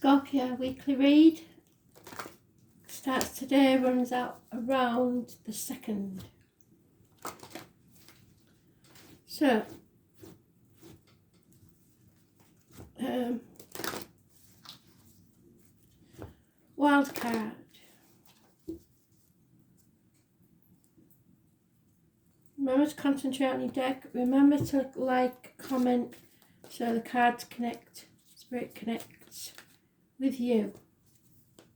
Scorpio weekly read starts today, runs out around the 2nd. So, wild card. Remember to concentrate on your deck. Remember to like, comment, so the cards connect, spirit connects with you.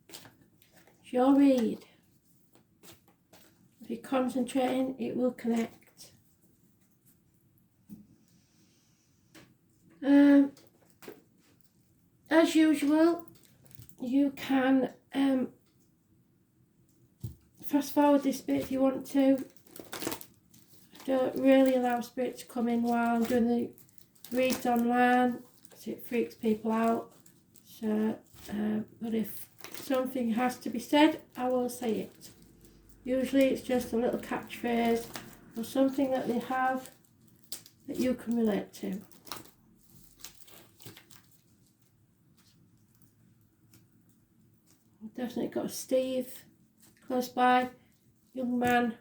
It's your read. If you're concentrating, it will connect. As usual, you can fast forward this bit if you want to. I don't really allow spirit to come in while I'm doing the reads online, because it freaks people out. So, but if something has to be said, I will say it. Usually it's just a little catchphrase or something that they have that you can relate to. I've definitely got a Steve close by, young man,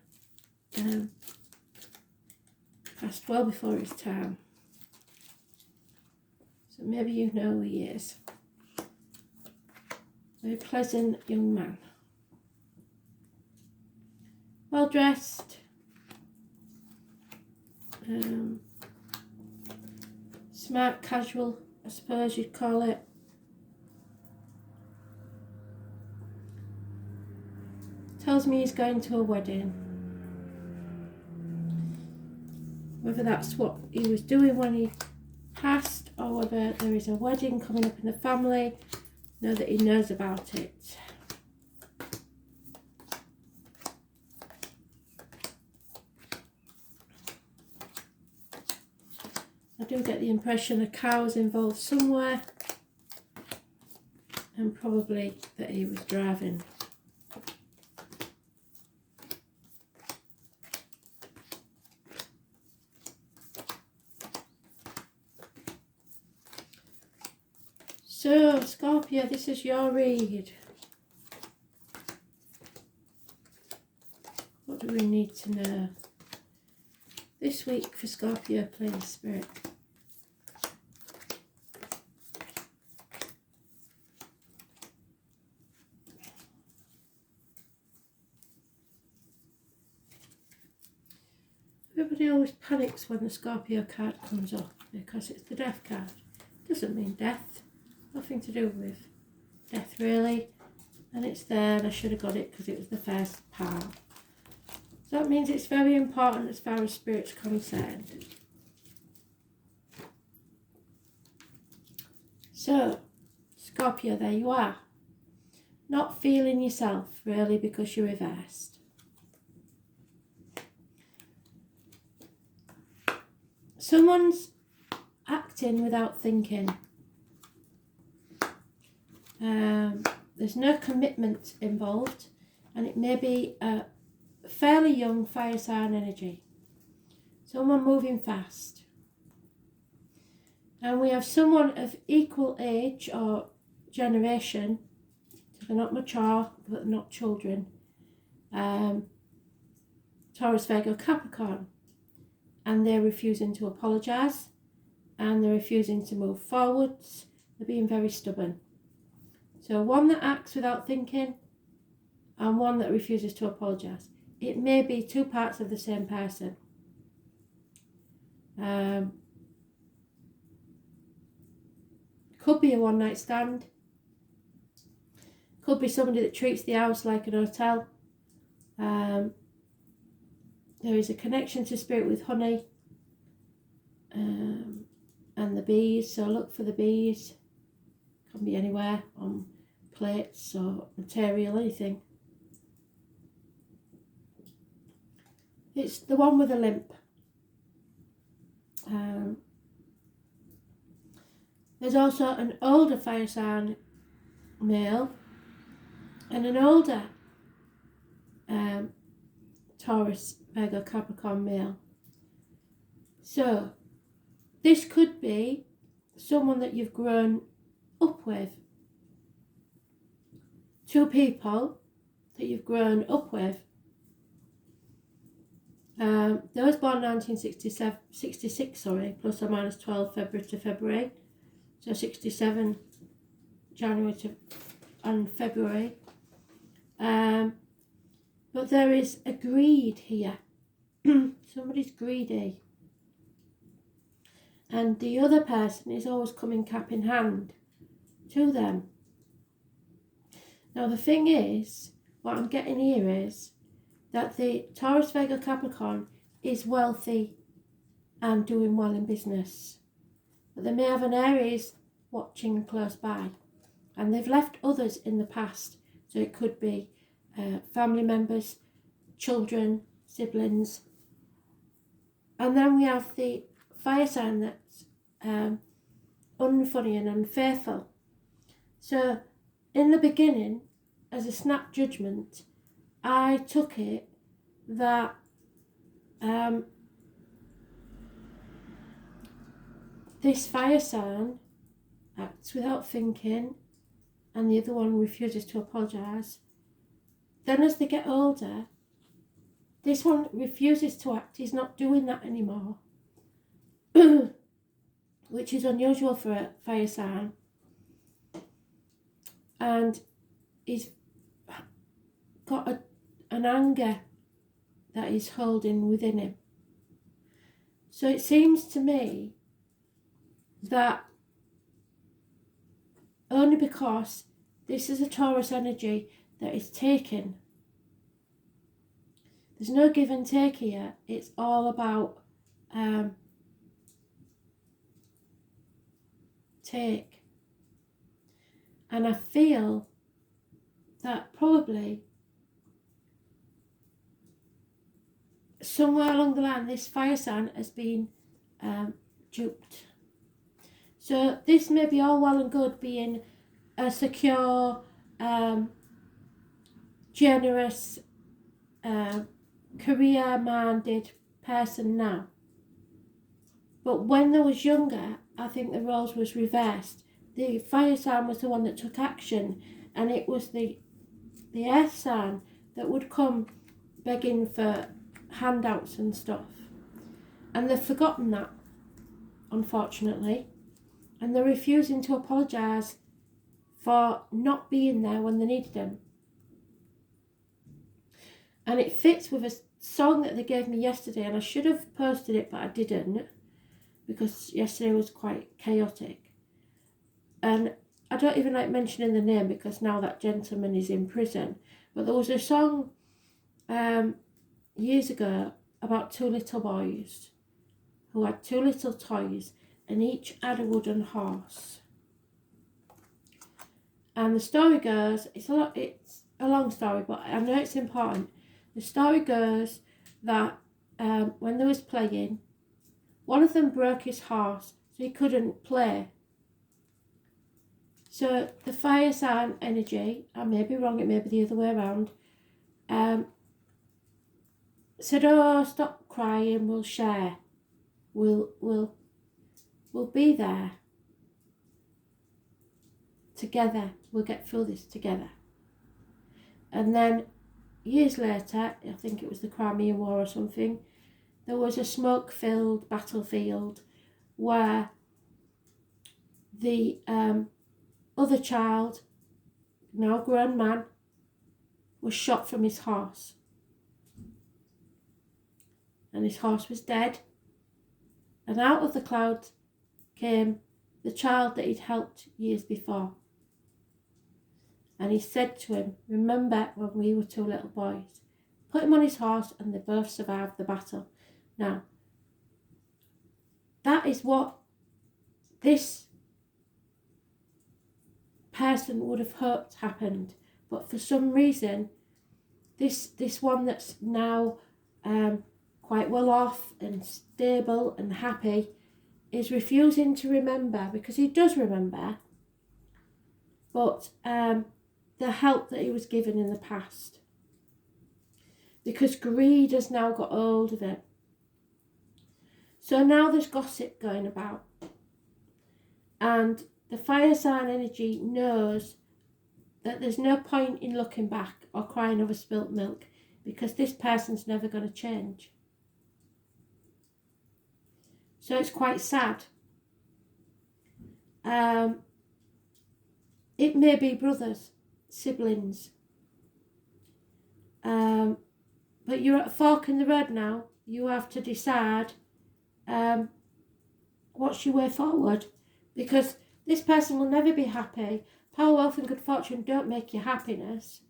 passed well before his time. So maybe you know who he is. Very pleasant young man. Well dressed. Smart casual, I suppose you'd call it. Tells me he's going to a wedding. Whether that's what he was doing when he passed, or whether there is a wedding coming up in the family, know that he knows about it. I do get the impression a cow's involved somewhere, and probably that he was driving. So, Scorpio, this is your read. What do we need to know this week for Scorpio, please, Spirit? Everybody always panics when the Scorpio card comes up because it's the death card. It doesn't mean death. Nothing to do with death really, and it's there, and I should have got it because it was the first part. So that means it's very important as far as spirit's concerned. So, Scorpio, there you are. Not feeling yourself really because you're reversed. Someone's acting without thinking. There's no commitment involved, and it may be a fairly young fire sign energy. Someone moving fast. And we have someone of equal age or generation. They're not mature, but not children. Taurus, Virgo, Capricorn. And they're refusing to apologise, and they're refusing to move forwards. They're being very stubborn. So one that acts without thinking, and one that refuses to apologise. It may be two parts of the same person. Could be a one-night stand. Could be somebody that treats the house like an hotel. There is a connection to spirit with honey and the bees, so look for the bees. Can be anywhere, on plates or material, anything. It's the one with a limp. There's also an older fire sign male and an older Taurus, Virgo, Capricorn male. So this could be someone that you've grown up with, two people that you've grown up with. Those born 1966, plus or minus 12 February to February, so 67 January and February. But there is a greed here. Somebody's greedy. And the other person is always coming cap in hand to them. Now the thing is, what I'm getting here is that the Taurus, Virgo, Capricorn is wealthy and doing well in business. But they may have an Aries watching close by. And they've left others in the past. So it could be family members, children, siblings. And then we have the fire sign that's unfunny and unfaithful. So in the beginning, as a snap judgment, I took it that this fire sign acts without thinking and the other one refuses to apologise. Then as they get older, this one refuses to act. He's not doing that anymore, which is unusual for a fire sign. And he's got an anger that he's holding within him. So it seems to me that only because this is a Taurus energy that is taken, there's no give and take here. It's all about take. And I feel that probably somewhere along the line this fire sign has been duped. So this may be all well and good being a secure, generous, career-minded person now. But when they was younger, I think the roles was reversed. The fire sign was the one that took action, and it was the earth sign that would come begging for handouts and stuff. And they've forgotten that, unfortunately. And they're refusing to apologise for not being there when they needed them. And it fits with a song that they gave me yesterday, and I should have posted it, but I didn't, because yesterday was quite chaotic. And I don't even like mentioning the name because now that gentleman is in prison. But there was a song years ago about two little boys who had two little toys, and each had a wooden horse. And the story goes, it's a long story, but I know it's important. The story goes that when they was playing, one of them broke his horse, so he couldn't play. So the fire sign energy, I may be wrong, it may be the other way around, said, "Oh, stop crying, we'll share. We'll be there together. We'll get through this together." And then years later, I think it was the Crimean War or something, there was a smoke-filled battlefield where the other child, now grown man, was shot from his horse. And his horse was dead. And out of the cloud came the child that he'd helped years before. And he said to him, "Remember when we were two little boys?" Put him on his horse, and they both survived the battle. Now, that is what this person would have hoped happened. But for some reason, this one that's now quite well off and stable and happy is refusing to remember, because he does remember, but the help that he was given in the past, because greed has now got hold of him. So now there's gossip going about, and the fire sign energy knows that there's no point in looking back or crying over spilt milk, because this person's never going to change. So it's quite sad. It may be brothers, siblings. But you're at a fork in the road now. You have to decide what's your way forward, because this person will never be happy. Power, wealth and good fortune don't make you happiness.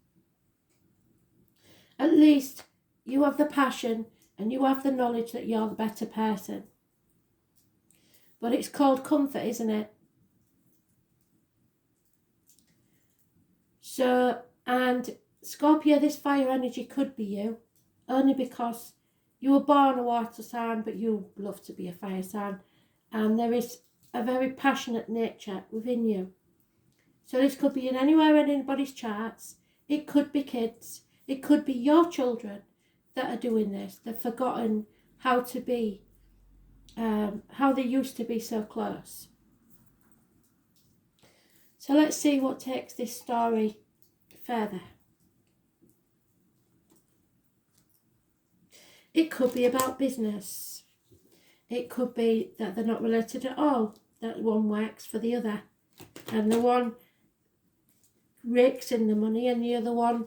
At least you have the passion and you have the knowledge that you're the better person. But it's called comfort, isn't it? So, and Scorpio, this fire energy could be you, only because you were born a water sign, but you love to be a fire sign. And there is a very passionate nature within you. So this could be in anywhere in anybody's charts. It could be kids. It could be your children that are doing this. They've forgotten how to be, how they used to be so close. So let's see what takes this story further. It could be about business. It could be that they're not related at all, that one works for the other, and the one rakes in the money and the other one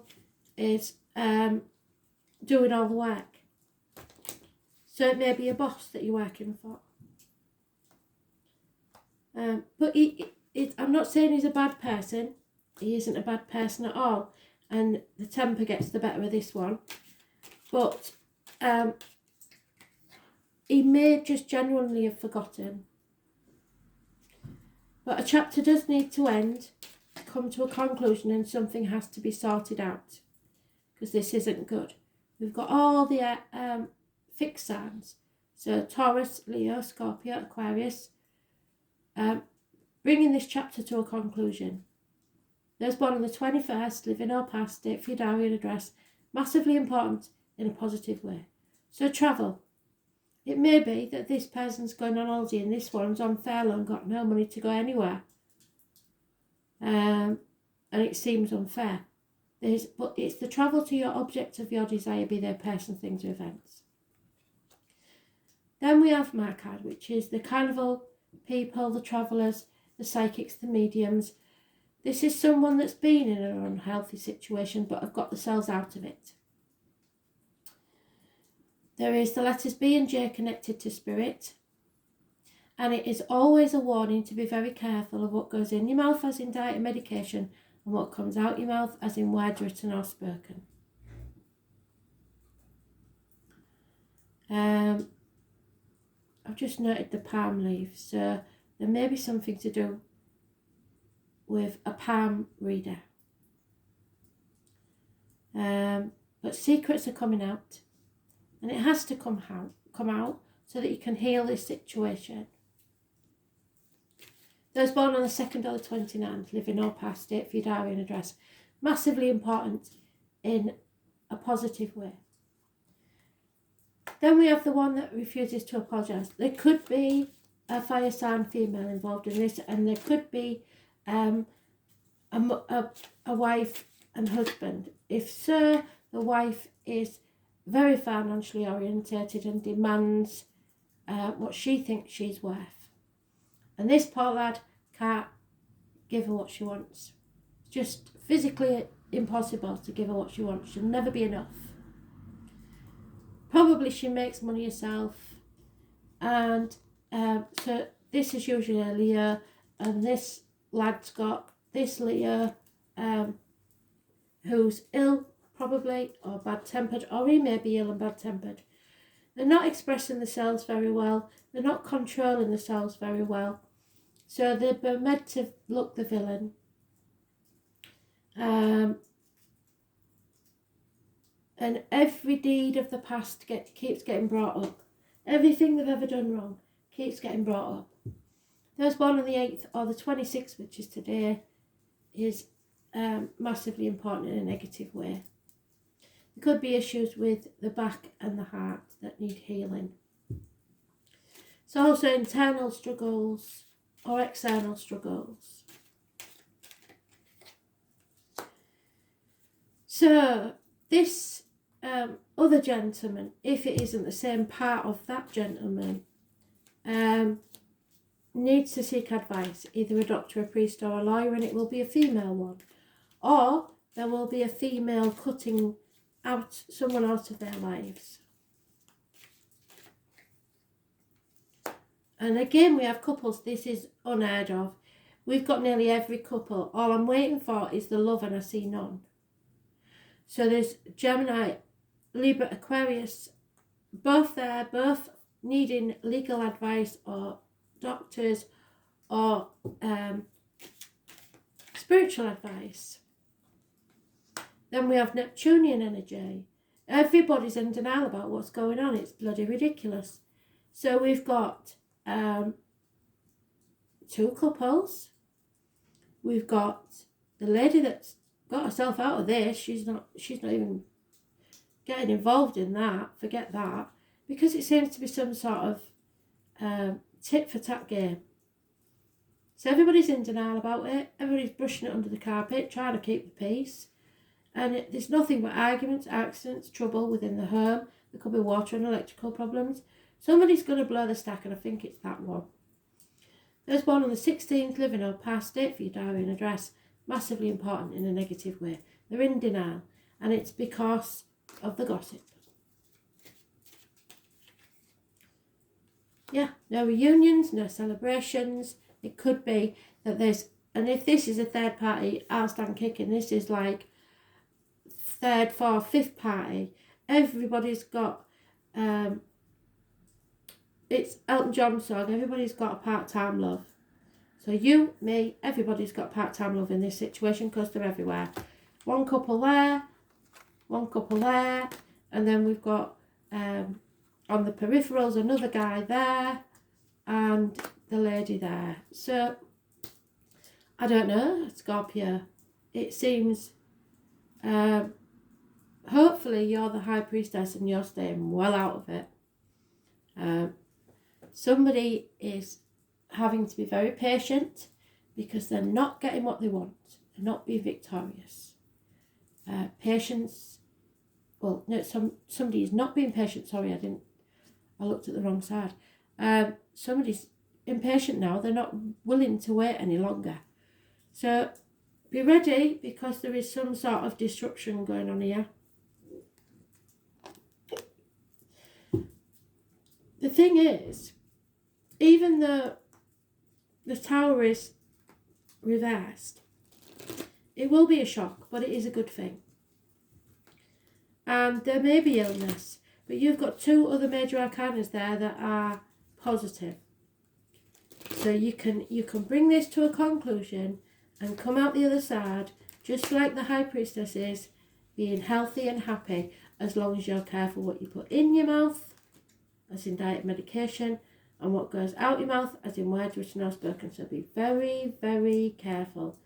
is doing all the work. So it may be a boss that you're working for. But I'm not saying he's a bad person. He isn't a bad person at all. And the temper gets the better of this one. But he may just genuinely have forgotten. But a chapter does need to end, come to a conclusion, and something has to be sorted out, because this isn't good. We've got all the fixed signs. So Taurus, Leo, Scorpio, Aquarius. Bringing this chapter to a conclusion. Those born on the 21st, living or past, date for your diary and address. Massively important in a positive way. So travel. It may be that this person's going on holiday and this one's on furlough and got no money to go anywhere. And it seems unfair. But it's the travel to your object of your desire, be they person, things or events. Then we have my card, which is the carnival people, the travellers, the psychics, the mediums. This is someone that's been in an unhealthy situation but have got themselves out of it. There is the letters B and J connected to spirit. And it is always a warning to be very careful of what goes in your mouth as in diet and medication, and what comes out your mouth as in words written or spoken. I've just noted the palm leaves, so there may be something to do with a palm reader. But secrets are coming out, and it has to come out so that you can heal this situation. Those born on the 2nd or the 29th, living or past, date for your diary and address. Massively important in a positive way. Then we have the one that refuses to apologise. There could be a fire sign female involved in this, and there could be a wife and husband. If so, the wife is very financially orientated and demands what she thinks she's worth. And this poor lad can't give her what she wants. It's just physically impossible to give her what she wants. She'll never be enough. Probably she makes money herself. And so this is usually a Leo, and this lad's got this Leo who's ill, probably, or bad-tempered, or he may be ill and bad-tempered. They're not expressing themselves very well. They're not controlling themselves very well. So they're meant to look the villain. And every deed of the past keeps getting brought up. Everything they've ever done wrong keeps getting brought up. Those born on the 8th or the 26th, which is today, is massively important in a negative way. There could be issues with the back and the heart that need healing. So also internal struggles or external struggles. So this other gentleman, if it isn't the same part of that gentleman, needs to seek advice, either a doctor, a priest or a lawyer, and it will be a female one. Or there will be a female cutting out someone out of their lives. And again, we have couples. This is unheard of. We've got nearly every couple. All I'm waiting for is the love, and I see none. So there's Gemini, Libra, Aquarius, both there, both needing legal advice or doctors or spiritual advice. Then we have Neptunian energy. Everybody's in denial about what's going on. It's bloody ridiculous. So we've got two couples. We've got the lady that's got herself out of this. She's not even getting involved in that. Forget that. Because it seems to be some sort of tit for tat game. So everybody's in denial about it. Everybody's brushing it under the carpet, trying to keep the peace. And there's nothing but arguments, accidents, trouble within the home. There could be water and electrical problems. Somebody's going to blow the stack, and I think it's that one. Those born on the 16th, living or past, date for your diary and address, massively important in a negative way. They're in denial, and it's because of the gossip. Yeah, no reunions, no celebrations. It could be that there's, and if this is a third party, I'll stand kicking. This is like third, fourth, fifth party. Everybody's got, it's Elton John's song, everybody's got a part-time love. So you, me, everybody's got part-time love in this situation because they're everywhere. One couple there, and then we've got on the peripherals another guy there and the lady there. So I don't know, Scorpio. It seems hopefully you're the high priestess and you're staying well out of it. Somebody is having to be very patient because they're not getting what they want. They're not being victorious. Patience, well, no, somebody is not being patient. Sorry, I looked at the wrong side. Somebody's impatient now. They're not willing to wait any longer. So be ready because there is some sort of disruption going on here. The thing is, even though the tower is reversed, it will be a shock, but it is a good thing. And there may be illness, but you've got two other major arcanas there that are positive. So you can bring this to a conclusion and come out the other side, just like the high priestess is, being healthy and happy, as long as you're careful what you put in your mouth, as in diet medication, and what goes out your mouth, as in words written or spoken. So be very, very careful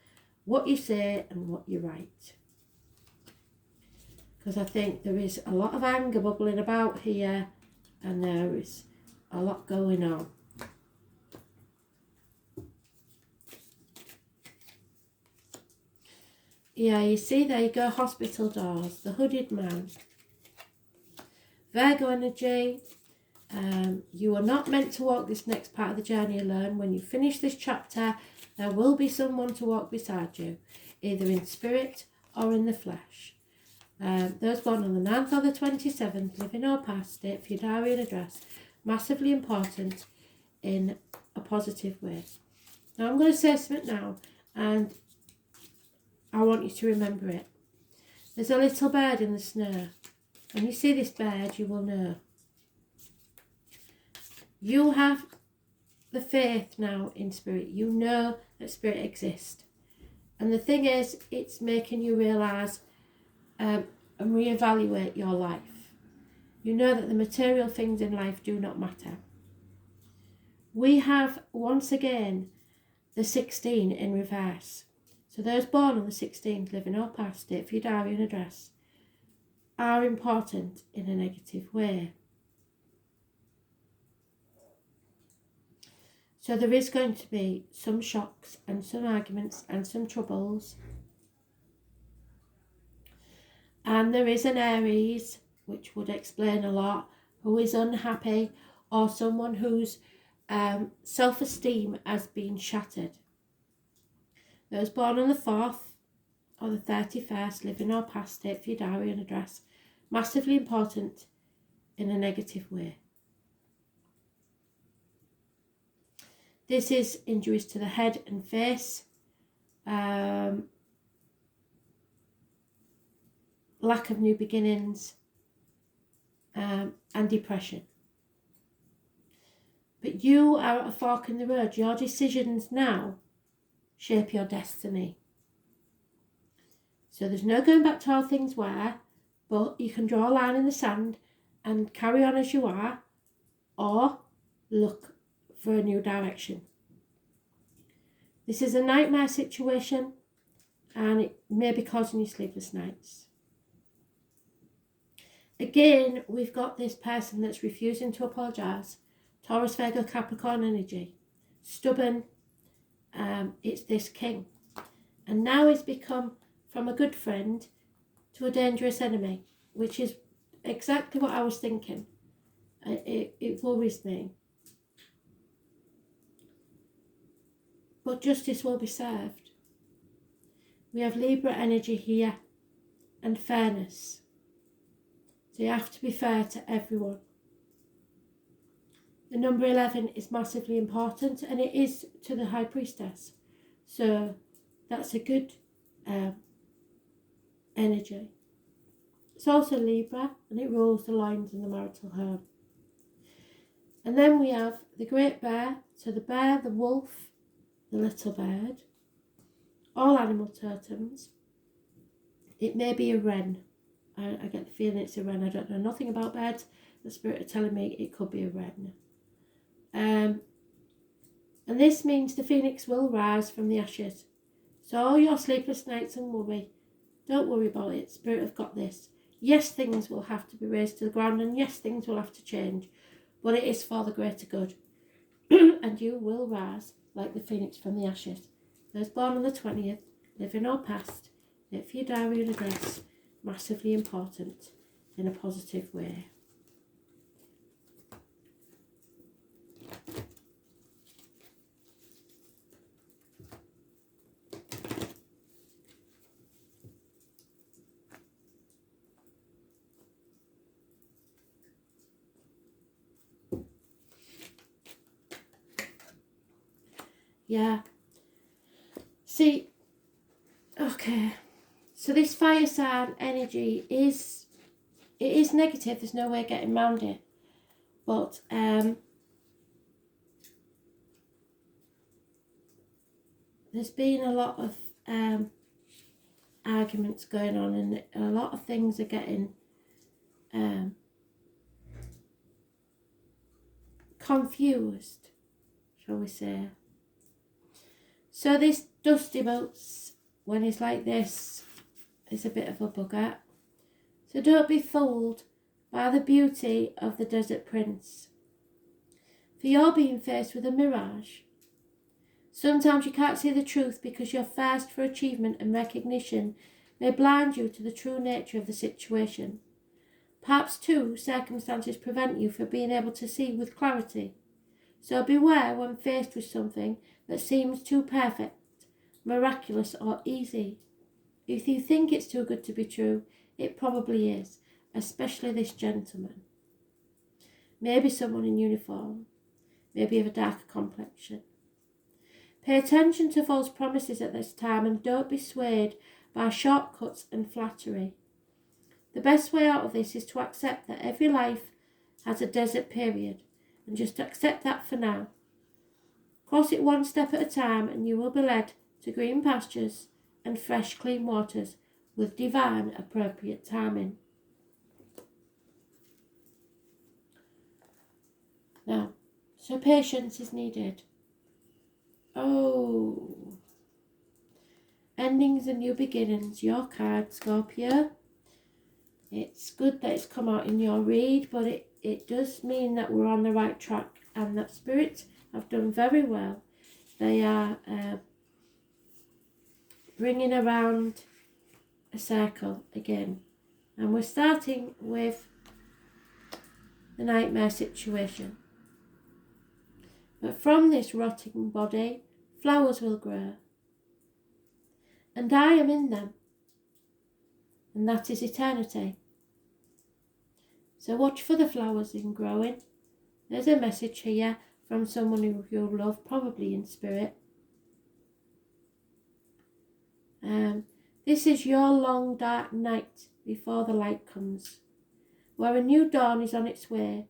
what you say and what you write. Because I think there is a lot of anger bubbling about here, and there is a lot going on. Yeah, you see, there you go, hospital doors, the hooded man. Virgo energy. You are not meant to walk this next part of the journey alone. When you finish this chapter, there will be someone to walk beside you, either in spirit or in the flesh. Those born on the 9th or the 27th, living or past, date for your diary and address, massively important in a positive way. Now I'm going to say something now, and I want you to remember it. There's a little bird in the snow. When you see this bird, you will know. You have the faith now in spirit. You know that spirit exists. And the thing is, it's making you realise and reevaluate your life. You know that the material things in life do not matter. We have, once again, the 16 in reverse. So those born on the 16th, living or past, date for your diary and address, are important in a negative way. So there is going to be some shocks and some arguments and some troubles. And there is an Aries, which would explain a lot, who is unhappy, or someone whose self-esteem has been shattered. Those born on the 4th or the 31st, living or past it for your diary and address. Massively important in a negative way. This is injuries to the head and face, lack of new beginnings, and depression. But you are at a fork in the road. Your decisions now shape your destiny. So there's no going back to how things were, but you can draw a line in the sand and carry on as you are, or look for a new direction. This is a nightmare situation, and it may be causing you sleepless nights. Again, we've got this person that's refusing to apologise. Taurus, Virgo, Capricorn energy. Stubborn. It's this king. And now he's become from a good friend to a dangerous enemy, which is exactly what I was thinking. It worries me. But justice will be served. We have Libra energy here and fairness. So you have to be fair to everyone. The number 11 is massively important, and it is to the High Priestess. So that's a good energy. It's also Libra, and it rules the lines in the marital home. And then we have the Great Bear, so the bear, the wolf, the little bird, all animal totems. It may be a wren. I get the feeling it's a wren. I don't know nothing about birds. The spirit are telling me it could be a wren. And this means the phoenix will rise from the ashes. So all your sleepless nights and worry, don't worry about it. Spirit have got this. Yes, things will have to be raised to the ground, and yes, things will have to change, but it is for the greater good. And you will rise like the phoenix from the ashes. Those born on the 20th, living or past, it for your diary and address. Massively important in a positive way. Yeah. See, okay. So this fire sign energy is negative. There's no way getting around it. But there's been a lot of arguments going on, and a lot of things are getting confused, shall we say. So this dusty boots, when he's like this, is a bit of a bugger. So don't be fooled by the beauty of the desert prince, for you're being faced with a mirage. Sometimes you can't see the truth because your thirst for achievement and recognition may blind you to the true nature of the situation. Perhaps, too, circumstances prevent you from being able to see with clarity. So beware when faced with something that seems too perfect, miraculous, or easy. If you think it's too good to be true, it probably is, especially this gentleman. Maybe someone in uniform, maybe of a darker complexion. Pay attention to false promises at this time, and don't be swayed by shortcuts and flattery. The best way out of this is to accept that every life has a desert period, and just accept that for now. Cross it one step at a time, and you will be led to green pastures and fresh, clean waters with divine, appropriate timing. Now, so patience is needed. Oh, endings and new beginnings, your card, Scorpio. It's good that it's come out in your read, but it does mean that we're on the right track, and that spirits have done very well. They are bringing around a circle again. And we're starting with the nightmare situation. But from this rotting body, flowers will grow. And I am in them. And that is eternity. So watch for the flowers in growing. There's a message here from someone who you love, probably in spirit. This is your long dark night before the light comes, where a new dawn is on its way.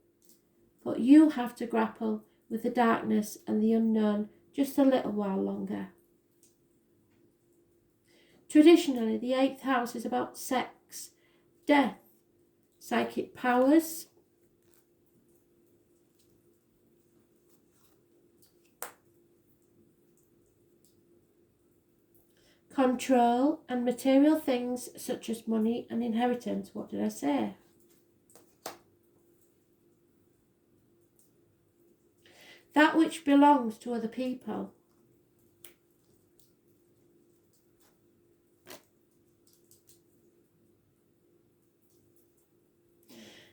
But you have to grapple with the darkness and the unknown just a little while longer. Traditionally, the 8th house is about sex, death, psychic powers, control, and material things such as money and inheritance. What did I say? That which belongs to other people.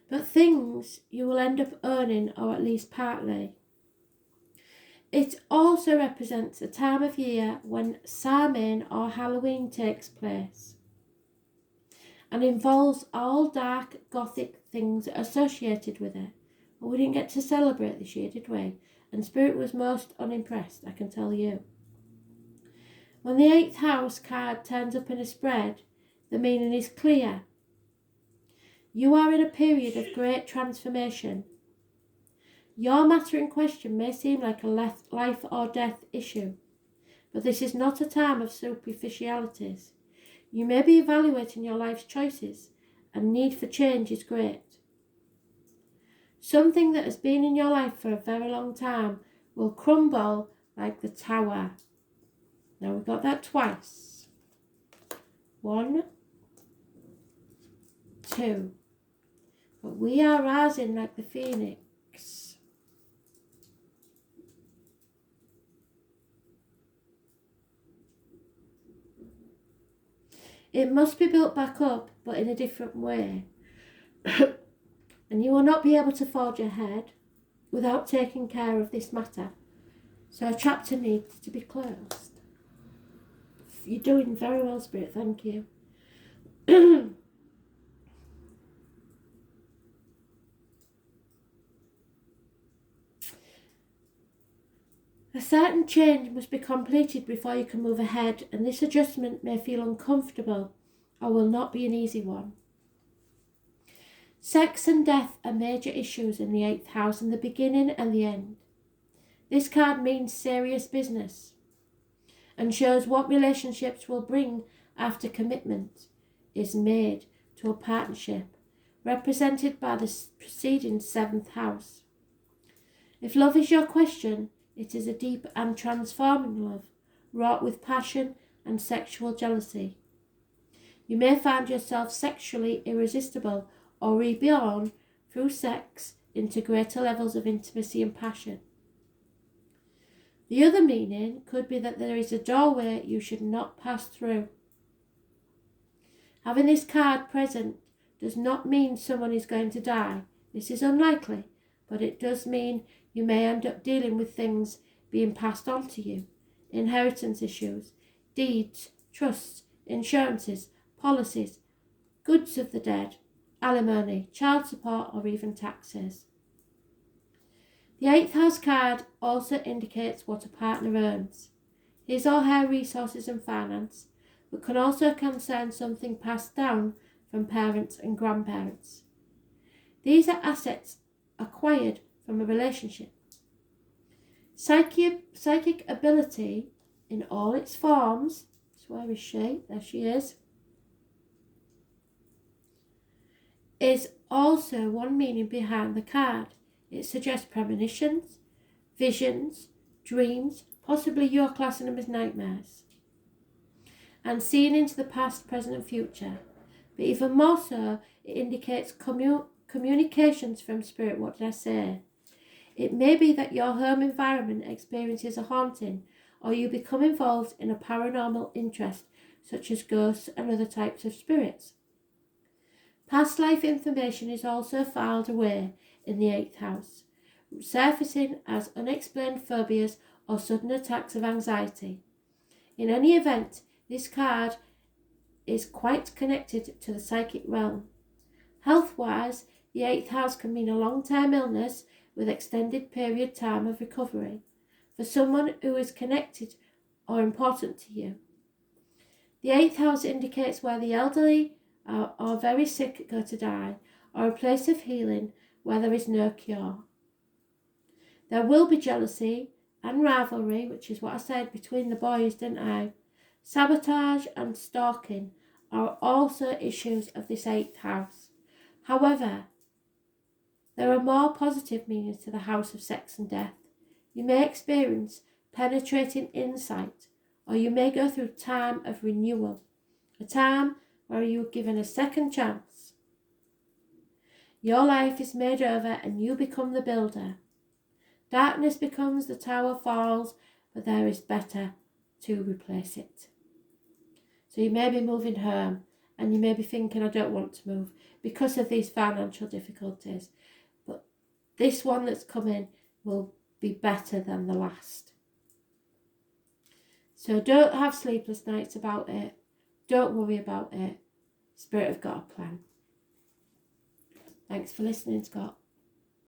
But things you will end up owning, or at least partly. It also represents a time of year when Samhain or Halloween takes place and involves all dark gothic things associated with it. But we didn't get to celebrate this year, did we? And Spirit was most unimpressed, I can tell you. When the 8th house card turns up in a spread, the meaning is clear. You are in a period of great transformation. Your matter in question may seem like a life or death issue, but this is not a time of superficialities. You may be evaluating your life's choices, and need for change is great. Something that has been in your life for a very long time will crumble like the tower. Now we've got that twice. 1, 2. But we are rising like the phoenix. It must be built back up, but in a different way. And you will not be able to forge ahead without taking care of this matter. So a chapter needs to be closed. You're doing very well, Spirit, thank you. A certain change must be completed before you can move ahead, and this adjustment may feel uncomfortable or will not be an easy one. Sex and death are major issues in the 8th house in the beginning and the end. This card means serious business and shows what relationships will bring after commitment is made to a partnership, represented by the preceding 7th house. If love is your question, it is a deep and transforming love, wrought with passion and sexual jealousy. You may find yourself sexually irresistible or reborn through sex into greater levels of intimacy and passion. The other meaning could be that there is a doorway you should not pass through. Having this card present does not mean someone is going to die. This is unlikely, but it does mean you may end up dealing with things being passed on to you, inheritance issues, deeds, trusts, insurances, policies, goods of the dead, alimony, child support, or even taxes. The 8th house card also indicates what a partner earns, his or her resources and finance, but can also concern something passed down from parents and grandparents. These are assets acquired from a relationship. Psychic ability in all its forms. So where is she? There she is also one meaning behind the card. It suggests premonitions, visions, dreams, possibly your classing them as nightmares, and seeing into the past, present and future. But even more so, it indicates communications from spirit. What did I say? It may be that your home environment experiences a haunting, or you become involved in a paranormal interest, such as ghosts and other types of spirits. Past life information is also filed away in the 8th house, surfacing as unexplained phobias or sudden attacks of anxiety. In any event, this card is quite connected to the psychic realm. Health-wise, the 8th house can mean a long-term illness with extended period time of recovery for someone who is connected or important to you. The 8th house indicates where the elderly or very sick go to die, or a place of healing where there is no cure. There will be jealousy and rivalry, which is what I said between the boys, didn't I? Sabotage and stalking are also issues of this 8th house. However, there are more positive meanings to the house of sex and death. You may experience penetrating insight, or you may go through time of renewal, a time where you are given a second chance. Your life is made over and you become the builder. Darkness becomes, the tower falls, but there is better to replace it. So you may be moving home and you may be thinking, I don't want to move because of these financial difficulties. But this one that's coming will be better than the last. So don't have sleepless nights about it. Don't worry about it. Spirit have got a plan. Thanks for listening, Scott.